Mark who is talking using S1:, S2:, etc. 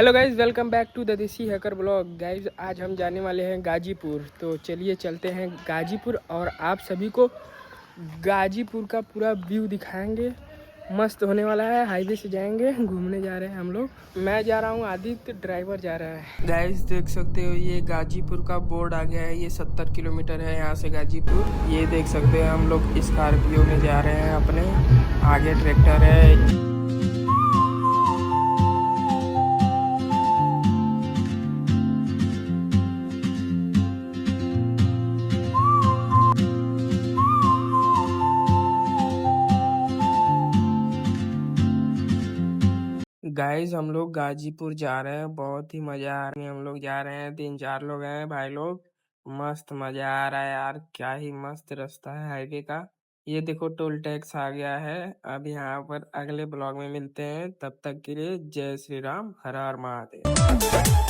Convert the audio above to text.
S1: Hello guys, welcome back to the Desi hacker blog. Guys आज हम जाने वाले हैं गाजीपुर, तो चलिए चलते हैं गाजीपुर और आप सभी को गाजीपुर का पूरा व्यू दिखाएंगे। मस्त होने वाला है। हाईवे से जाएंगे, घूमने जा रहे हैं हम लोग। मैं जा रहा हूँ, आदित्य ड्राइवर जा रहा है। गाइज देख सकते हो, ये गाजीपुर का बोर्ड आ गया है। ये 70 किलोमीटर है यहाँ से गाजीपुर। ये देख सकते हैं, हम लोग स्कॉर्पियो में जा रहे हैं अपने। आगे ट्रैक्टर है। गाइज हम लोग गाजीपुर जा रहे हैं, बहुत ही मजा आ रहा है। हम लोग जा रहे हैं, 3-4 लोग हैं भाई लोग। मस्त मजा आ रहा है यार, क्या ही मस्त रास्ता है हाईवे का। ये देखो टोल टैक्स आ गया है। अब यहाँ पर अगले ब्लॉग में मिलते हैं, तब तक के लिए जय श्री राम, हर हर महादेव।